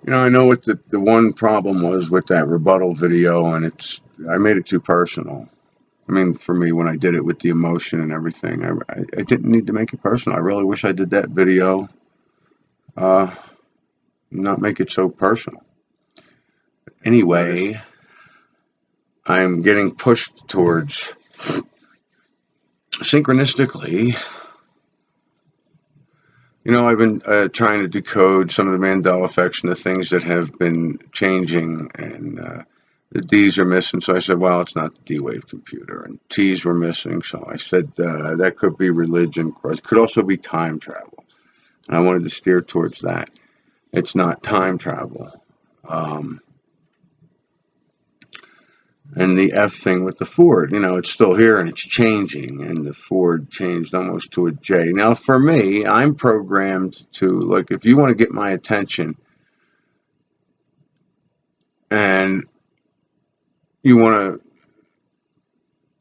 I know what the one problem was with that rebuttal video, and I made it too personal. I mean, for me, when I did it with the emotion and everything, I didn't need to make it personal. I really wish I did that video, uh, not make it so personal. Notice. Anyway, I'm getting pushed towards synchronistically. I've been trying to decode some of the Mandela effects and the things that have been changing, and the D's are missing. So I said, well, it's not the D-Wave computer, and T's were missing. So I said that could be religion, it could also be time travel, and I wanted to steer towards that. It's not time travel. Um, and the F thing with the Ford, it's still here and it's changing, and the Ford changed almost to a J. Now, for me, I'm programmed to, like, if you want to get my attention and you want to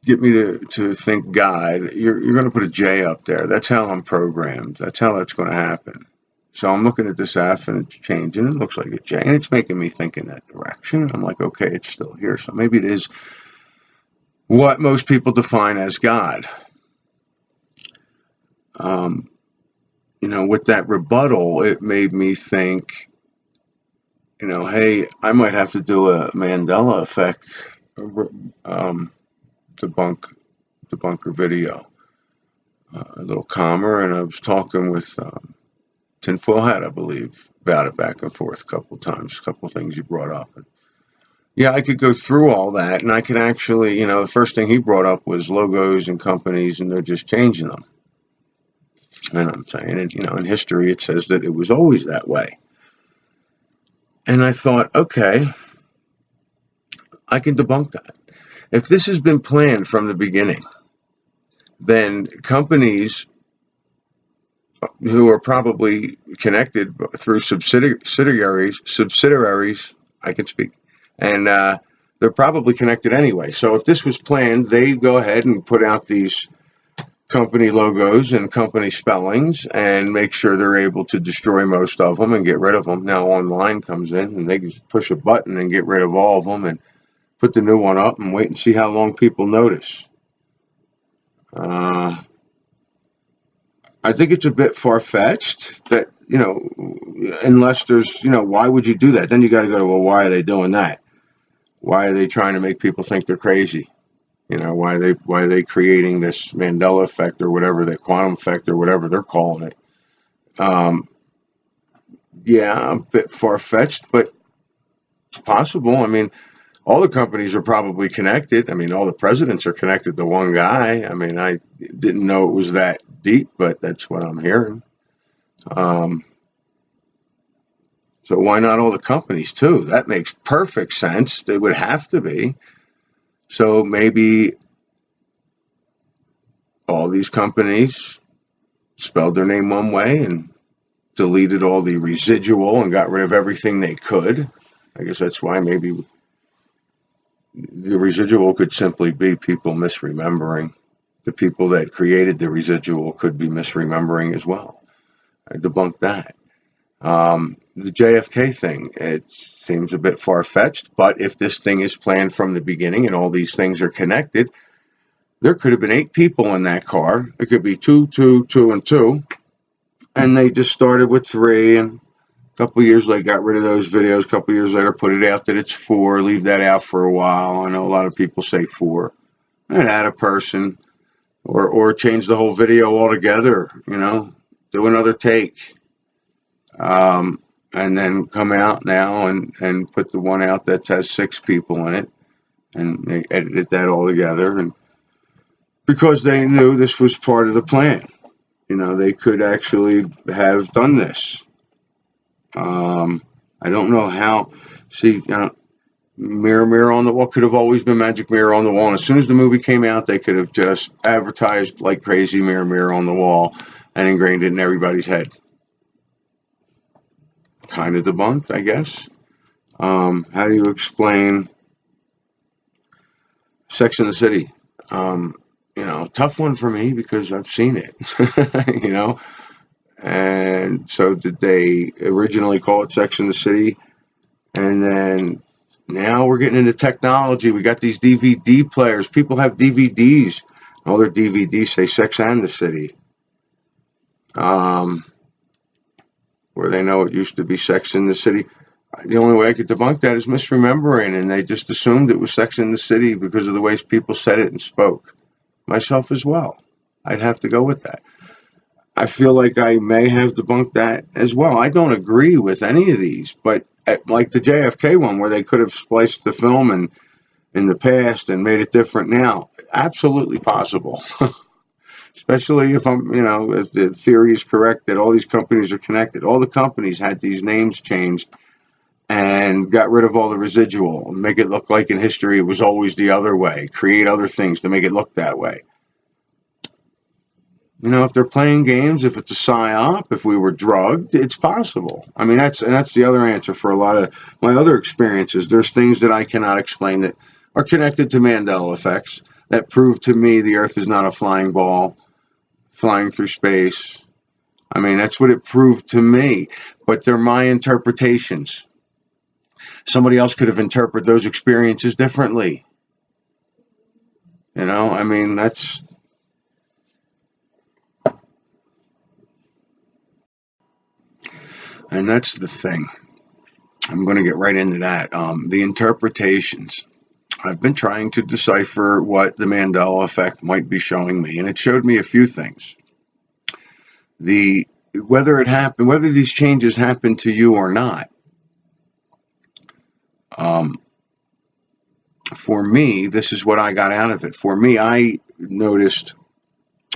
get me to think God, you're going to put a J up there. That's how I'm programmed. That's how that's going to happen. So I'm looking at this F and it's changing. It looks like a J, and it's making me think in that direction. I'm like, okay, it's still here. So maybe it is what most people define as God. Um, with that rebuttal, it made me think, hey, I might have to do a Mandela effect um, debunker video. A little calmer, and I was talking with Tinfoil Hat, I believe, about it back and forth a couple times, a couple things you brought up. And yeah, I could go through all that, and I could actually, the first thing he brought up was logos and companies, and they're just changing them. And I'm saying, in history, it says that it was always that way. And I thought, okay, I can debunk that. If this has been planned from the beginning, then companies who are probably connected through subsidiaries, I can speak, and they're probably connected anyway. So if this was planned, they go ahead and put out these company logos and company spellings and make sure they're able to destroy most of them and get rid of them. Now online comes in and they just push a button and get rid of all of them and put the new one up and wait and see how long people notice. I think it's a bit far-fetched that, unless there's, why would you do that? Then you got to go to, well, why are they doing that? Why are they trying to make people think they're crazy? Why are they creating this Mandela effect or whatever, the quantum effect or whatever they're calling it? Yeah, a bit far-fetched, but it's possible. I mean, all the companies are probably connected. I mean, all the presidents are connected to one guy. I mean, I didn't know it was that deep, but that's what I'm hearing. Um, so why not all the companies too? That makes perfect sense. They would have to be. So maybe all these companies spelled their name one way and deleted all the residual and got rid of everything they could. I guess that's why maybe the residual could simply be people misremembering. The people that created the residual could be misremembering as well. I debunked that. The JFK thing, it seems a bit far-fetched, but if this thing is planned from the beginning and all these things are connected, there could have been 8 people in that car. It could be 2, 2, 2, and 2, and they just started with 3, and a couple of years later got rid of those videos. A couple of years later put it out that it's 4, leave that out for a while. I know a lot of people say 4, and add a person, or change the whole video altogether, do another take. And then come out now and put the one out that has 6 people in it, and they edited that all together, and because they knew this was part of the plan, they could actually have done this. I don't know how. See, Mirror, Mirror on the Wall could have always been Magic Mirror on the Wall. And as soon as the movie came out, they could have just advertised like crazy Mirror, Mirror on the Wall and ingrained it in everybody's head. Kind of debunked, I guess. How do you explain Sex and the City? Tough one for me because I've seen it, And so did they originally call it Sex and the City And then now we're getting into technology. We got these DVD players. People have DVDs. All their DVDs say Sex and the City. Where they know it used to be Sex in the City. The only way I could debunk that is misremembering, and they just assumed it was Sex in the City because of the ways people said it and spoke. Myself as well. I'd have to go with that. I feel like I may have debunked that as well. I don't agree with any of these, but like the JFK one where they could have spliced the film in the past and made it different now, absolutely possible. Especially if if the theory is correct that all these companies are connected. All the companies had these names changed and got rid of all the residual, make it look like in history it was always the other way, create other things to make it look that way. If they're playing games, if it's a psyop, if we were drugged, it's possible. I mean, that's the other answer for a lot of my other experiences. There's things that I cannot explain that are connected to Mandela effects that prove to me the Earth is not a flying ball flying through space. I mean, that's what it proved to me, but they're my interpretations. Somebody else could have interpreted those experiences differently. I mean, that's the thing. I'm going to get right into that. The interpretations. I've been trying to decipher what the Mandela effect might be showing me, and it showed me a few things. Whether these changes happen to you or not. For me, this is what I got out of it. For me, I noticed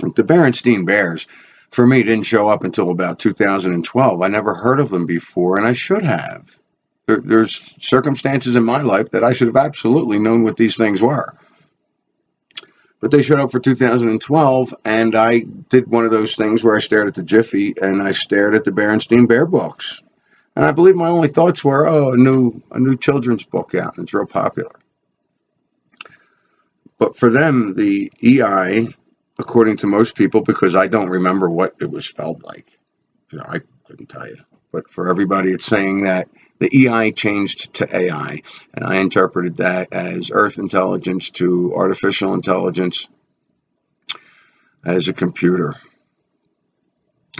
the Berenstein Bears, for me, didn't show up until about 2012. I never heard of them before, and I should have. There's circumstances in my life that I should have absolutely known what these things were. But they showed up for 2012, and I did one of those things where I stared at the Jiffy, and I stared at the Berenstein Bear books. And I believe my only thoughts were, a new children's book out, and it's real popular. But for them, the EI, according to most people, because I don't remember what it was spelled like, I couldn't tell you. But for everybody, it's saying that the EI changed to AI, and I interpreted that as Earth intelligence to artificial intelligence as a computer.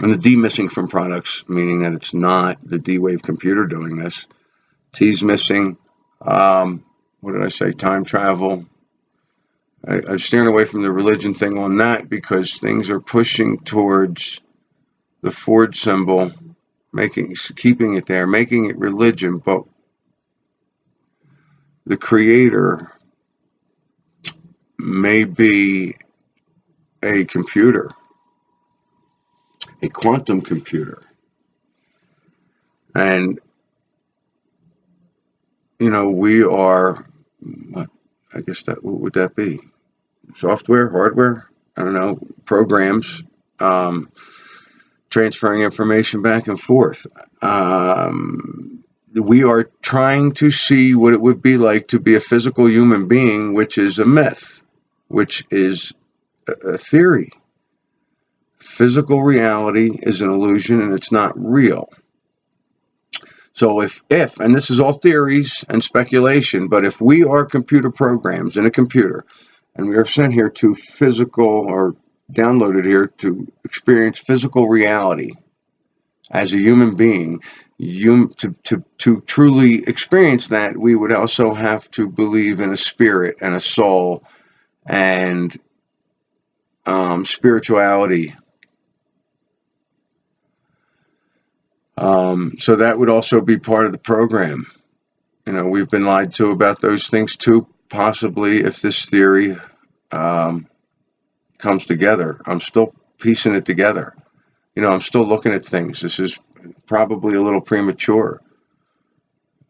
And the D missing from products, meaning that it's not the D-Wave computer doing this. T's missing. What did I say? Time travel. I'm steering away from the religion thing on that because things are pushing towards the Ford symbol, keeping it there, making it religion, but the creator may be a computer, a quantum computer. And, we are, I guess what would that be? Software, hardware, I don't know, programs, transferring information back and forth. We are trying to see what it would be like to be a physical human being, which is a myth, which is a theory. Physical reality is an illusion and it's not real. So if, and this is all theories and speculation, but if we are computer programs in a computer, and we are sent here to physical or downloaded here to experience physical reality as a human being, to truly experience that, we would also have to believe in a spirit and a soul and spirituality. So that would also be part of the program. We've been lied to about those things too, possibly, if this theory comes together. I'm still piecing it together. I'm still looking at things. This is probably a little premature.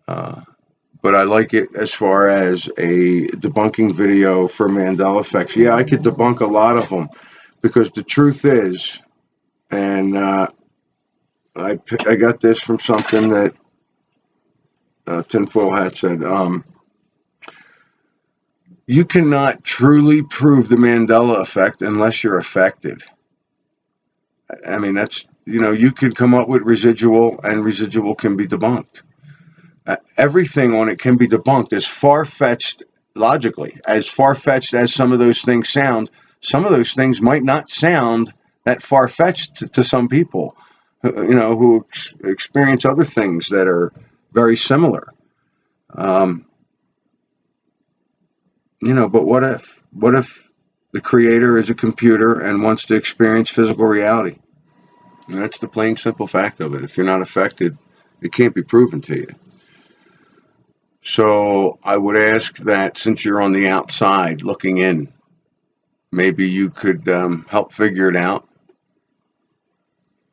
But I like it as far as a debunking video for Mandela effects. Yeah, I could debunk a lot of them because the truth is, and I got this from something that Tinfoil Hat said, you cannot truly prove the Mandela effect unless you're affected. I mean, that's, you could come up with residual, and residual can be debunked. everything on it can be debunked. As far-fetched, logically, as far-fetched as some of those things sound, some of those things might not sound that far-fetched to some people, who experience other things that are very similar. But what if? What if the creator is a computer and wants to experience physical reality? And that's the plain, simple fact of it. If you're not affected, it can't be proven to you. So I would ask that since you're on the outside looking in, maybe you could help figure it out,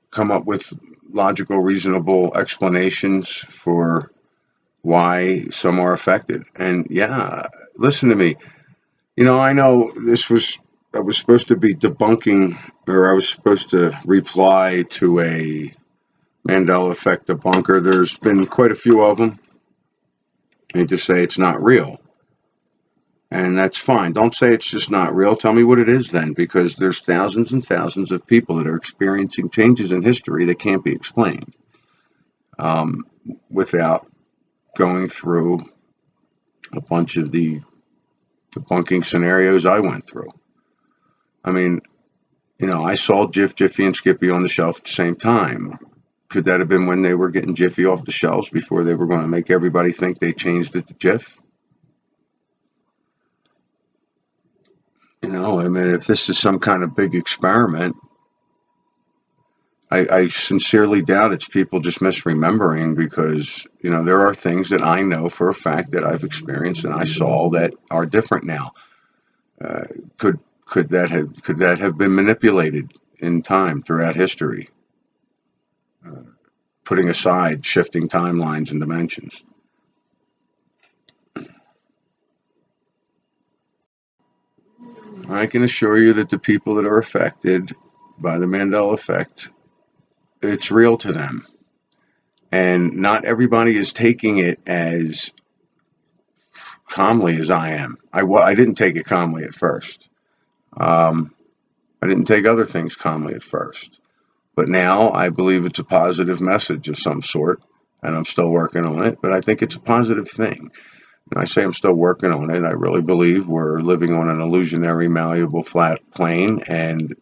come up with logical, reasonable explanations for why some are affected. And yeah, listen to me. I know I was supposed to be debunking, or I was supposed to reply to a Mandela effect debunker. There's been quite a few of them. They just say it's not real. And that's fine. Don't say it's just not real. Tell me what it is then, because there's thousands and thousands of people that are experiencing changes in history that can't be explained without going through a bunch of the debunking scenarios I went through. I mean, I saw Jif, Jiffy, and Skippy on the shelf at the same time. Could that have been when they were getting Jiffy off the shelves before they were going to make everybody think they changed it to Jif? If this is some kind of big experiment, I sincerely doubt it's people just misremembering, because, there are things that I know for a fact that I've experienced and I saw that are different now. Could that have been manipulated in time throughout history? Putting aside shifting timelines and dimensions. I can assure you that the people that are affected by the Mandela effect, it's real to them. And not everybody is taking it as calmly as I am. I didn't take it calmly at first. I didn't take other things calmly at first. But now I believe it's a positive message of some sort, and I'm still working on it, but I think it's a positive thing. And I say I'm still working on it. I really believe we're living on an illusionary, malleable, flat plane, and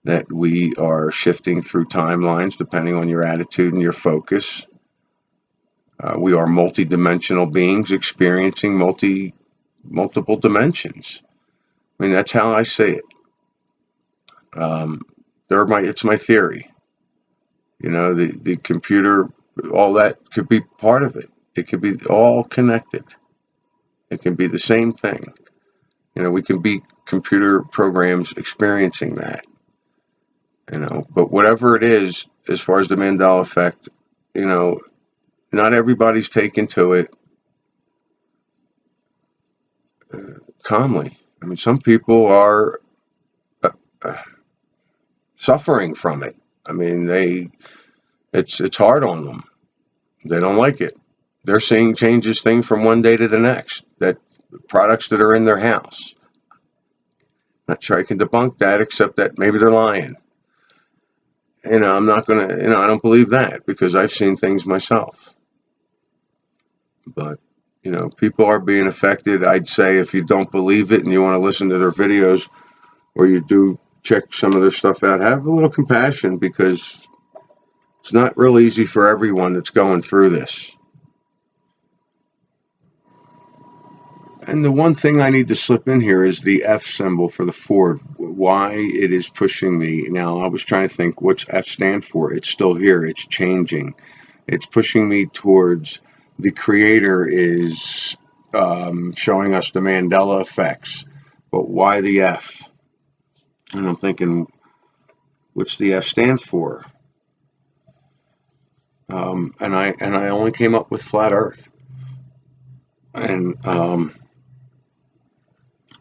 that we are shifting through timelines depending on your attitude and your focus. We are multidimensional beings experiencing multiple dimensions. I mean, that's how I say it. It's my theory. The computer, all that could be part of it. It could be all connected. It can be the same thing. We can be computer programs experiencing that. But whatever it is, as far as the Mandela effect, not everybody's taken to it calmly. I mean, some people are suffering from it. I mean, it's hard on them. They don't like it. They're seeing changes from one day to the next. That products that are in their house. Not sure I can debunk that, except that maybe they're lying. I'm not going to, I don't believe that, because I've seen things myself. But, people are being affected. I'd say if you don't believe it and you want to listen to their videos, or you do check some of their stuff out, have a little compassion, because it's not real easy for everyone that's going through this. And the one thing I need to slip in here is the F symbol for the Ford. Why it is pushing me. Now, I was trying to think, what's F stand for? It's still here. It's changing. It's pushing me towards the creator is showing us the Mandela effects. But why the F? And I'm thinking, what's the F stand for? And I only came up with flat Earth. And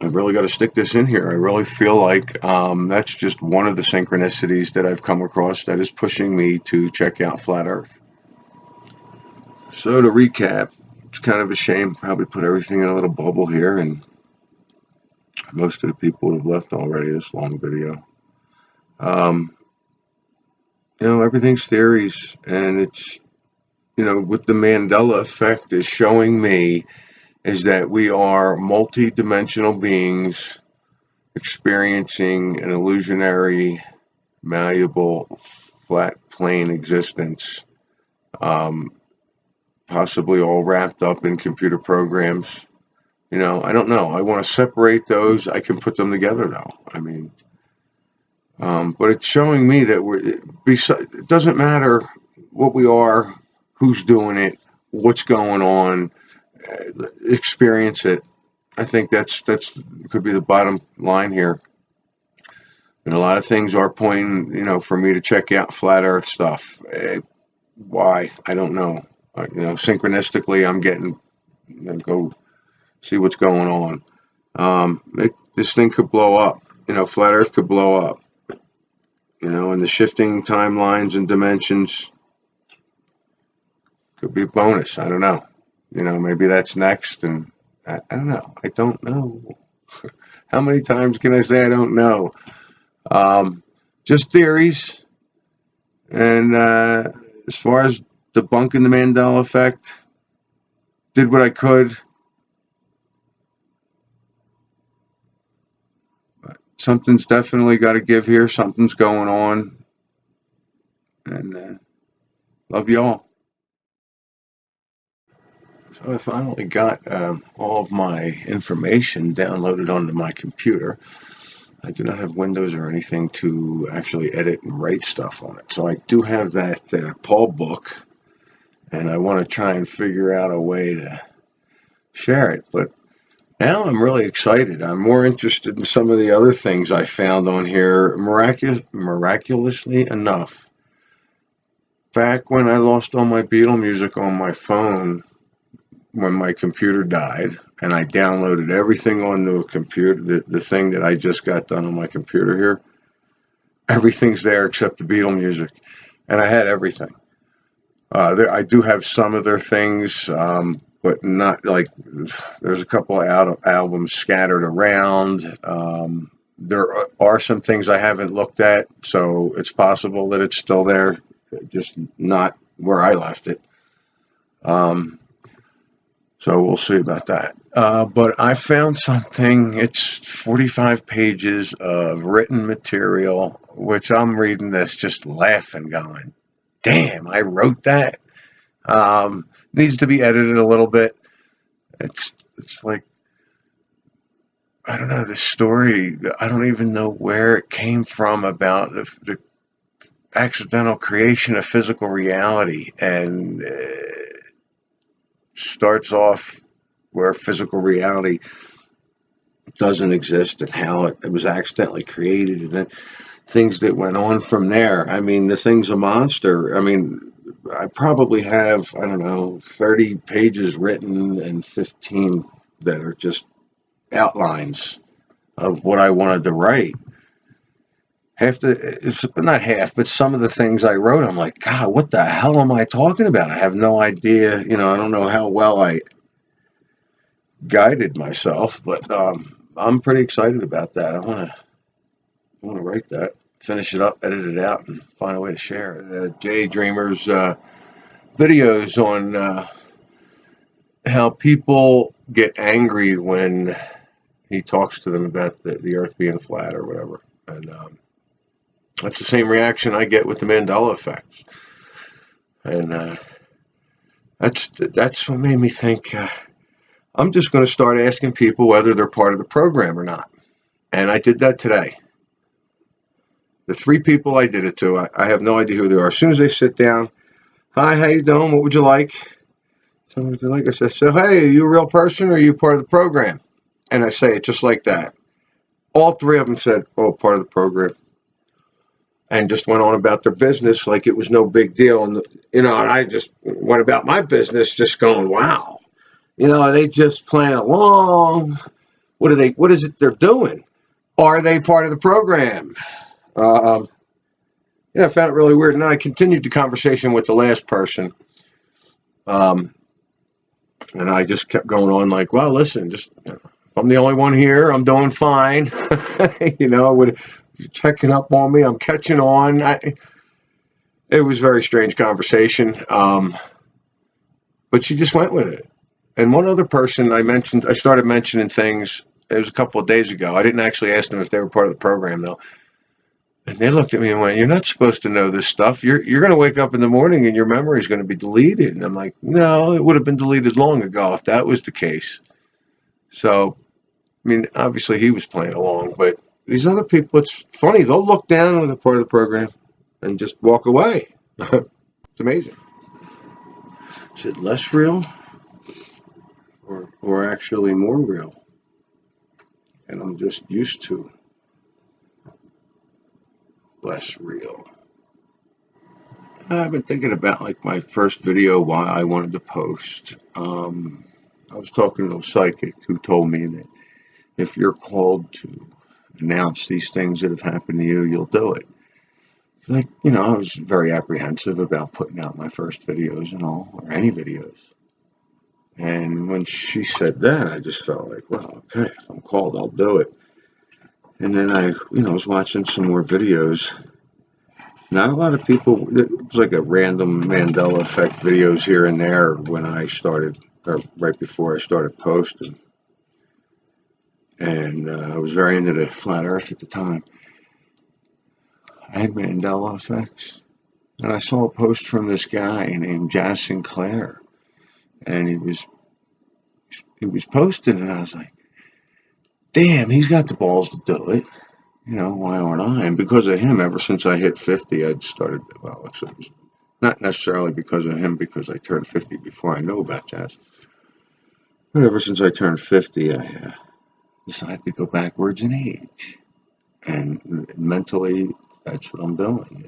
I really got to stick this in here. I really feel like that's just one of the synchronicities that I've come across that is pushing me to check out Flat Earth. So to recap, it's kind of a shame. Probably put everything in a little bubble here, and most of the people would have left already this long video. Everything's theories, and it's what the Mandela effect is showing me is that we are multi-dimensional beings experiencing an illusionary, malleable, flat plane existence, um, possibly all wrapped up in computer programs. I don't know. I want to separate those. I can put them together, though. I mean, but it's showing me that it doesn't matter what we are, who's doing it, what's going on, experience it. I think that's could be the bottom line here. And a lot of things are pointing, for me to check out flat Earth stuff. Why? I don't know. Synchronistically, I'm getting go see what's going on. This thing could blow up. Flat Earth could blow up. And the shifting timelines and dimensions could be a bonus. I don't know. Maybe that's next. And I don't know. I don't know. How many times can I say I don't know? Just theories. And as far as debunking the Mandela effect, did what I could. Something's definitely got to give here. Something's going on. And love y'all. So I finally got all of my information downloaded onto my computer. I do not have Windows or anything to actually edit and write stuff on it. So I do have that Paul book, and I want to try and figure out a way to share it. But now I'm really excited. I'm more interested in some of the other things I found on here, miraculously enough. Back when I lost all my Beatle music on my phone, when my computer died, and I downloaded everything onto a computer, the thing that I just got done on my computer here, everything's there except the Beatle music, and I had everything. I do have some of their things, but not like, there's a couple of albums scattered around. There are some things I haven't looked at, so it's possible that it's still there, just not where I left it. So we'll see about that. But I found something. It's 45 pages of written material, which I'm reading this just laughing, going, damn, I wrote that. Needs to be edited a little bit. It's like, I don't know, the story, I don't even know where it came from about the accidental creation of physical reality, and starts off where physical reality doesn't exist and how it was accidentally created, and then things that went on from there. I mean, the thing's a monster. I mean, I probably have, I don't know, 30 pages written and 15 that are just outlines of what I wanted to write. Not half, but some of the things I wrote, I'm like, God, what the hell am I talking about? I have no idea. I don't know how well I guided myself, but I'm pretty excited about that. I want to write that, finish it up, edit it out, and find a way to share it. Jay Dreamer's videos on how people get angry when he talks to them about the Earth being flat or whatever, and that's the same reaction I get with the Mandela effect. And that's what made me think, I'm just going to start asking people whether they're part of the program or not. And I did that today. The 3 people I did it to, I have no idea who they are. As soon as they sit down, hi, how you doing? What would you like? Tell me what you like. I said, so, hey, are you a real person or are you part of the program? And I say it just like that. All 3 of them said, oh, part of the program. And just went on about their business like it was no big deal. And, and I just went about my business just going, wow. Are they just playing along? What is it they're doing? Are they part of the program? I found it really weird. And then I continued the conversation with the last person. And I just kept going on like, well, listen, just, if I'm the only one here, I'm doing fine. Checking up on me, I'm catching on. It was a very strange conversation. but she just went with it. And one other person I started mentioning things, it was a couple of days ago. I didn't actually ask them if they were part of the program, though. And they looked at me and went, "You're not supposed to know this stuff. You're going to wake up in the morning and your memory is going to be deleted." And I'm like, "No, it would have been deleted long ago if that was the case." So, I mean, obviously he was playing along, but these other people, it's funny. They'll look down on the part of the program and just walk away. It's amazing. Is it less real or actually more real? And I'm just used to less real. I've been thinking about like my first video, why I wanted to post. I was talking to a psychic who told me that if you're called to announce these things that have happened to you, you'll do it. Like, I was very apprehensive about putting out my first videos and all, or any videos. And when she said that, I just felt like, well, okay, if I'm called, I'll do it. And then I was watching some more videos. Not a lot of people, it was like a random Mandela effect videos here and there when I started, or right before I started posting. And I was very into the flat earth at the time. I had Mandela effects. And I saw a post from this guy named Jazz Sinclair. And he was posting, and I was like, damn, he's got the balls to do it. Why aren't I? And because of him, ever since I hit 50, I'd started, well, actually, it was not necessarily because of him, because I turned 50 before I knew about jazz. But ever since I turned 50, I decided to go backwards in age. And mentally, that's what I'm doing.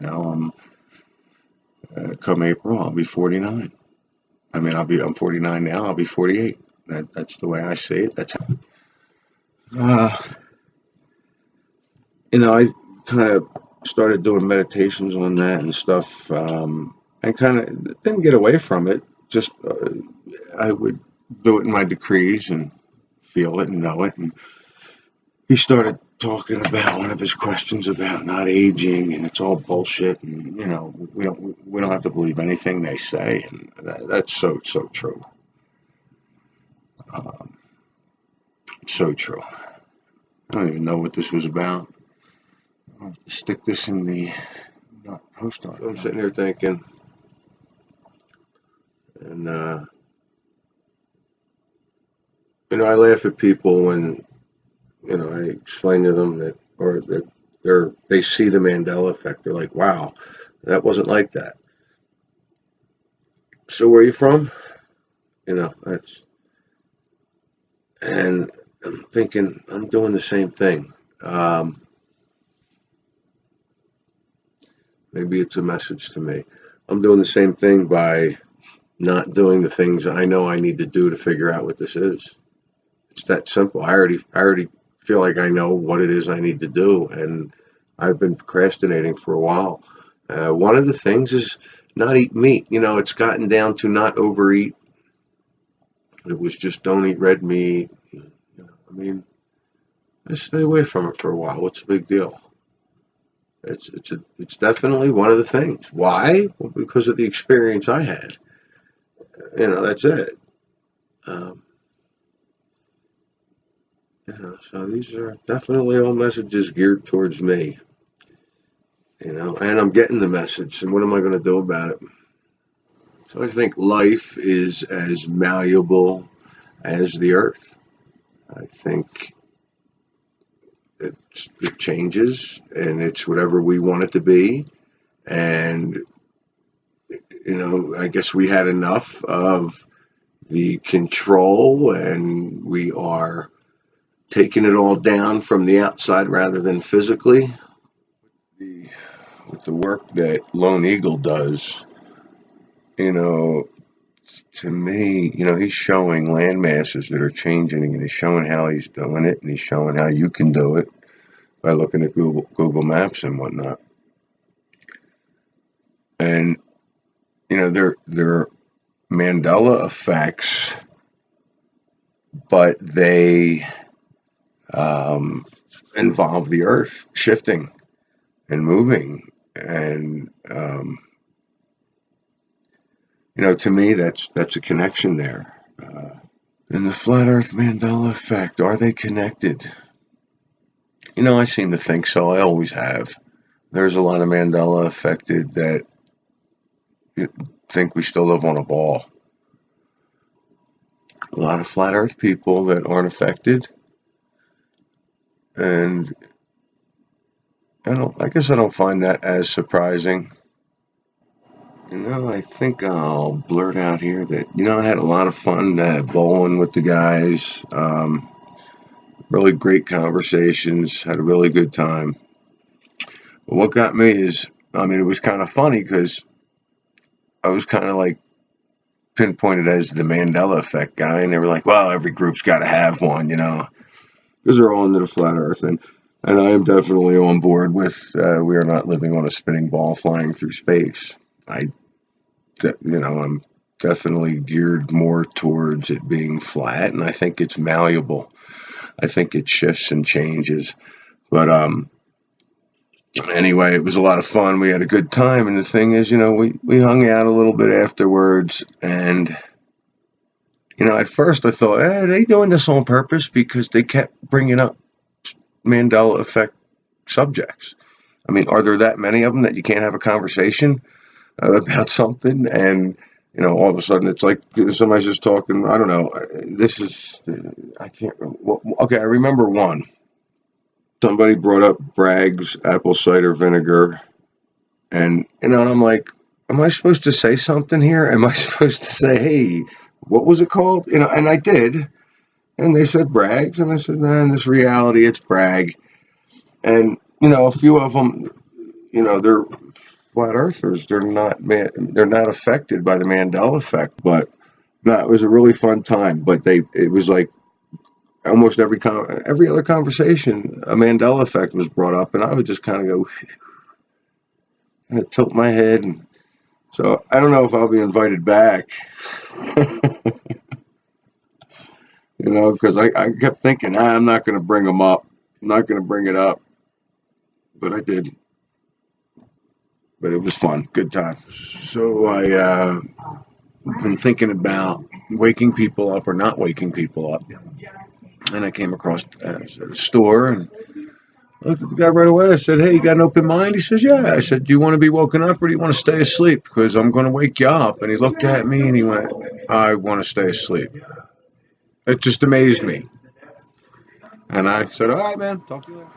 Come April, I'll be 49. I mean, I'm 49 now, I'll be 48. That's the way I see it. That's I kind of started doing meditations on that and stuff, and kind of didn't get away from it. Just I would do it in my decrees and feel it and know it. And he started talking about one of his questions about not aging, and it's all bullshit. And we don't have to believe anything they say, and that's so true. So true. I don't even know what this was about. I'll have to stick this in the post on. I'm sitting here thinking, and I laugh at people when I explain to them that they see the Mandela effect. They're like, "Wow, that wasn't like that." So where are you from? That's, and I'm thinking I'm doing the same thing. Maybe it's a message to me. I'm doing the same thing by not doing the things I know I need to do to figure out what this is. It's that simple. I already feel like I know what it is I need to do, and I've been procrastinating for a while. One of the things is not eat meat. It's gotten down to not overeat. It was just don't eat red meat. I mean, just stay away from it for a while. What's the big deal? It's definitely one of the things. Why? Well, because of the experience I had. That's it. So these are definitely all messages geared towards me. And I'm getting the message. And what am I going to do about it? So I think life is as malleable as the earth. I think it changes, and it's whatever we want it to be. And I guess we had enough of the control, and we are taking it all down from the outside rather than physically. With the work that Lone Eagle does, to me, he's showing land masses that are changing, and he's showing how he's doing it, and he's showing how you can do it by looking at Google Maps and whatnot. And they're Mandela effects, but they involve the earth shifting and moving, and To me, that's a connection there. And the flat Earth Mandela effect, are they connected? I seem to think so. I always have. There's a lot of Mandela affected that think we still live on a ball. A lot of flat Earth people that aren't affected, and I guess I don't find that as surprising. I think I'll blurt out here that I had a lot of fun bowling with the guys. Really great conversations. Had a really good time. But what got me is, it was kind of funny because I was kind of like pinpointed as the Mandela effect guy, and they were like, "Well, every group's got to have one," because they're all into the flat Earth, and I am definitely on board with we are not living on a spinning ball flying through space. I'm definitely geared more towards it being flat, and I think it's malleable. I think it shifts and changes. But anyway, it was a lot of fun. We had a good time, and the thing is, we hung out a little bit afterwards, and at first I thought, are they doing this on purpose? Because they kept bringing up Mandela effect subjects. Are there that many of them that you can't have a conversation about something? And all of a sudden it's like somebody's just talking. I don't know. I can't. Well, okay, I remember one. Somebody brought up Bragg's apple cider vinegar, and I'm like, am I supposed to say something here? Am I supposed to say, hey, what was it called? And I did, and they said Bragg's, and I said, nah, in this reality, it's Bragg. And a few of them, they're flat earthers. They're not affected by the Mandela effect. But no, it was a really fun time. But it was like almost every other conversation, a Mandela effect was brought up, and I would just kind of go, kind of tilt my head. And so I don't know if I'll be invited back. Because I kept thinking, I'm not going to bring them up. I'm not going to bring it up. But I did. But it was fun. Good time. So I've been thinking about waking people up or not waking people up. And I came across a store and I looked at the guy right away. I said, hey, you got an open mind? He says, yeah. I said, do you want to be woken up or do you want to stay asleep? Because I'm going to wake you up. And he looked at me and he went, I want to stay asleep. It just amazed me. And I said, all right, man, talk to you later.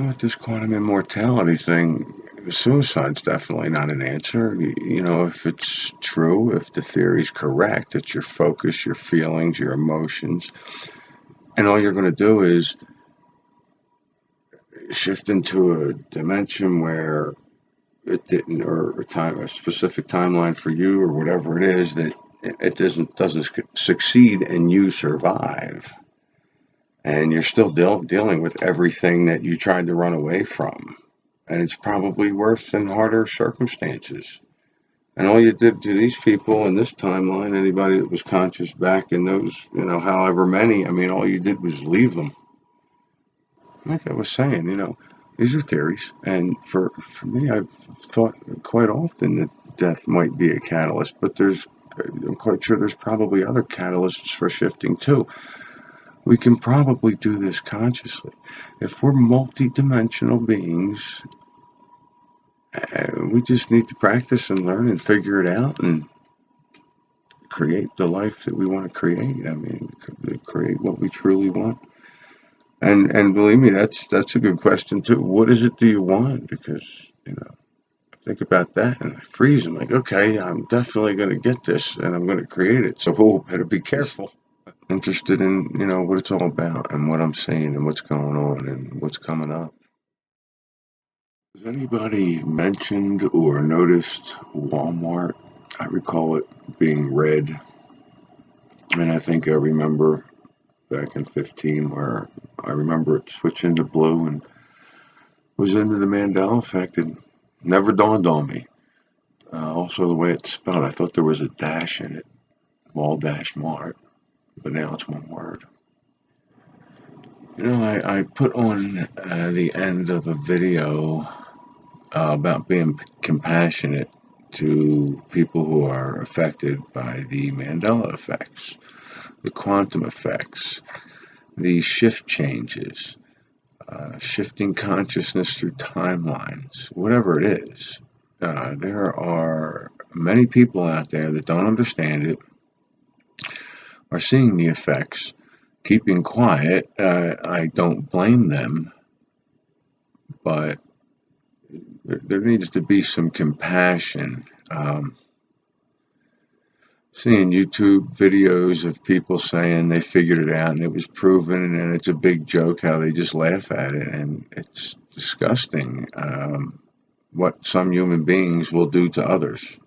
With this quantum immortality thing, suicide's definitely not an answer. If it's true, if the theory's correct, it's your focus, your feelings, your emotions. And all you're going to do is shift into a dimension where it didn't, or a specific timeline for you, or whatever it is, that it doesn't succeed and you survive. And you're still dealing with everything that you tried to run away from. And it's probably worse in harder circumstances. And all you did to these people in this timeline, anybody that was conscious back in those, however many, all you did was leave them. Like I was saying, these are theories. And for me, I've thought quite often that death might be a catalyst, but I'm quite sure there's probably other catalysts for shifting too. We can probably do this consciously. If we're multi-dimensional beings, we just need to practice and learn and figure it out and create the life that we want to create. Create what we truly want. And believe me, that's a good question too. What is it do you want? Because, I think about that and I freeze. I'm like, okay, I'm definitely going to get this and I'm going to create it. So, better be careful. Interested in, what it's all about and what I'm seeing and what's going on and what's coming up. Has anybody mentioned or noticed Walmart? I recall it being red. And I think I remember back in 15 where I remember it switching to blue and was into the Mandela effect and never dawned on me. Also, the way it's spelled, I thought there was a dash in it, Wal-Mart, but now it's one word. I put on the end of a video about being compassionate to people who are affected by the Mandela effects, the quantum effects, the shift changes, shifting consciousness through timelines, whatever it is. There are many people out there that don't understand it, are seeing the effects, keeping quiet. I don't blame them, but there needs to be some compassion. Seeing YouTube videos of people saying they figured it out and it was proven, and it's a big joke how they just laugh at it, and it's disgusting what some human beings will do to others.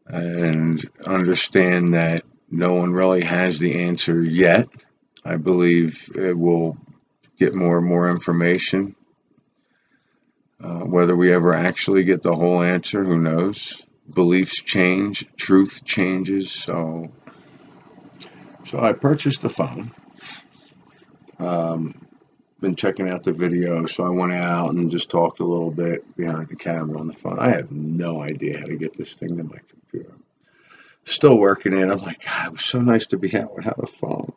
And understand that no one really has the answer yet. I believe it will get more and more information. Whether we ever actually get the whole answer, who knows? Beliefs change, truth changes. So I purchased a phone. Been checking out the video, so I went out and just talked a little bit behind the camera on the phone. I have no idea how to get this thing to my computer. Still working it. I'm like, God, it was so nice to be out without a phone.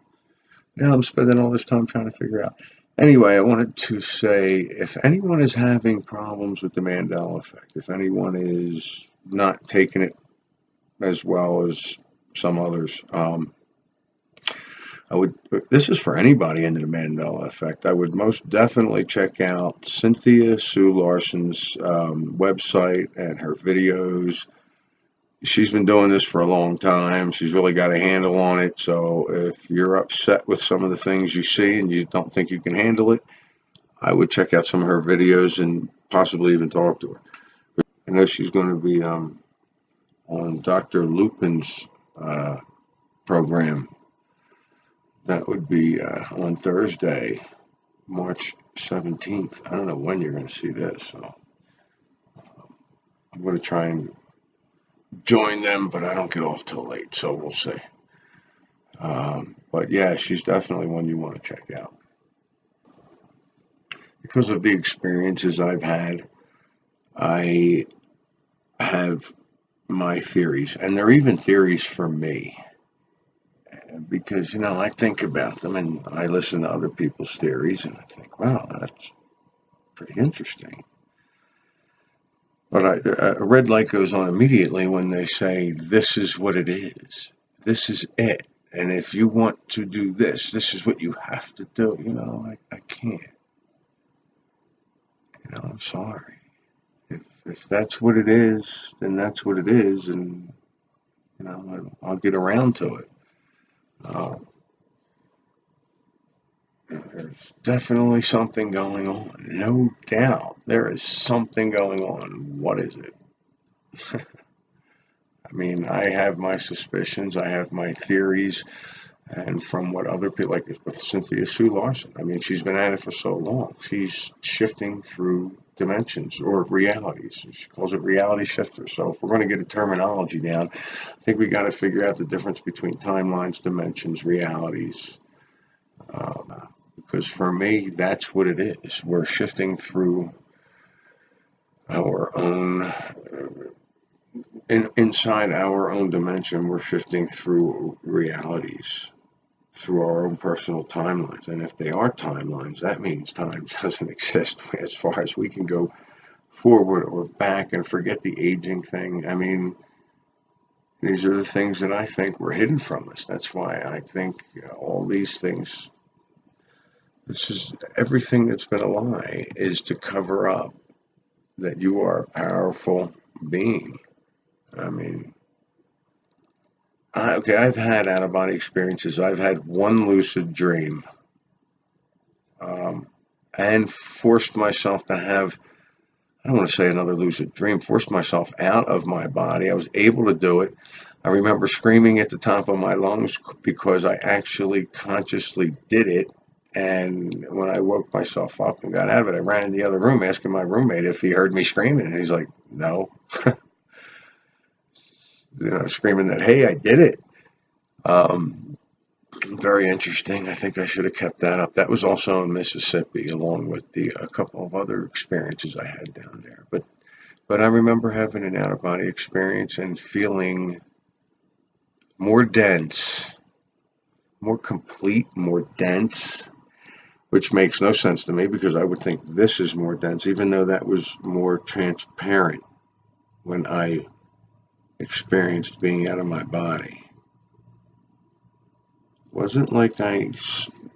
Now I'm spending all this time trying to figure out. Anyway, I wanted to say, if anyone is having problems with the Mandela effect, if anyone is not taking it as well as some others, this is for anybody into the Mandela effect. I would most definitely check out Cynthia Sue Larson's website and her videos. She's been doing this for a long time. She's really got a handle on it. So if you're upset with some of the things you see and you don't think you can handle it, I would check out some of her videos and possibly even talk to her. I know she's going to be on Dr. Lupin's program. That would be on Thursday, March 17th. I don't know when you're going to see this, so I'm going to try and join them, but I don't get off till late, so we'll see. But yeah, she's definitely one you want to check out. Because of the experiences I've had, I have my theories, and they're even theories for me. Because, I think about them and I listen to other people's theories and I think, wow, that's pretty interesting. But a red light goes on immediately when they say, this is what it is. This is it. And if you want to do this, this is what you have to do. I can't. I'm sorry. If that's what it is, then that's what it is. And, I'll get around to it. There's definitely something going on. No doubt. There is something going on. What is it? I mean, I have my suspicions. I have my theories. And from what other people, like with Cynthia Sue Larson, I mean, she's been at it for so long. She's shifting through dimensions or realities. She calls it reality shifter. So if we're going to get a terminology down, I think we got to figure out the difference between timelines, dimensions, realities. Because for me, that's what it is. We're shifting through our own, inside our own dimension, we're shifting through realities, through our own personal timelines. And if they are timelines, that means time doesn't exist as far as we can go forward or back and forget the aging thing. I mean, these are the things that I think were hidden from us. That's why I think all these things, this is everything that's been a lie, is to cover up that you are a powerful being. I mean, I've had out-of-body experiences. I've had one lucid dream, and forced myself to have, I don't want to say another lucid dream, forced myself out of my body. I was able to do it. I remember screaming at the top of my lungs because I actually consciously did it. And when I woke myself up and got out of it, I ran in the other room asking my roommate if he heard me screaming. And he's like, no. Screaming that, hey, I did it. Very interesting. I think I should have kept that up. That was also in Mississippi, along with a couple of other experiences I had down there. But But I remember having an out-of-body experience and feeling more dense, more complete, more dense, which makes no sense to me because I would think this is more dense, even though that was more transparent when I experienced being out of my body. It wasn't like I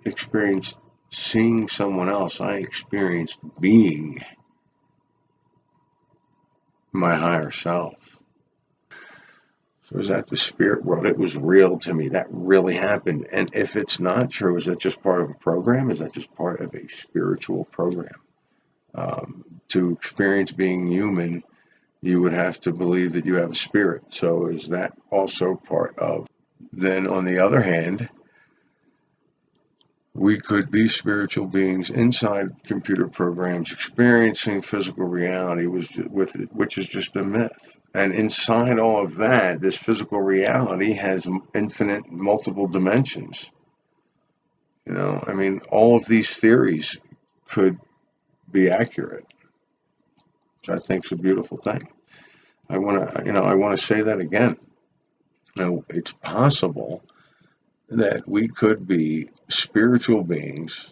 experienced seeing someone else. I experienced being my higher self. So is that the spirit world? It was real to me. That really happened. And if it's not true, is that just part of a program? Is that just part of a spiritual program? To experience being human, you would have to believe that you have a spirit. So is that also part of? Then on the other hand, we could be spiritual beings inside computer programs experiencing physical reality, which is just a myth. And inside all of that, this physical reality has infinite, multiple dimensions. You know, I mean, all of these theories could be accurate, which I think is a beautiful thing. I want to say that again. You know, it's possible that we could be spiritual beings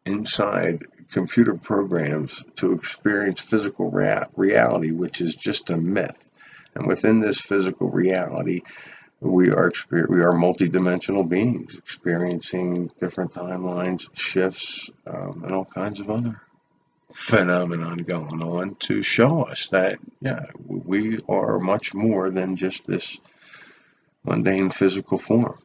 inside computer programs to experience physical reality, which is just a myth. And within this physical reality, we are multidimensional beings experiencing different timelines, shifts, and all kinds of other phenomenon going on to show us that, yeah, we are much more than just this mundane physical form.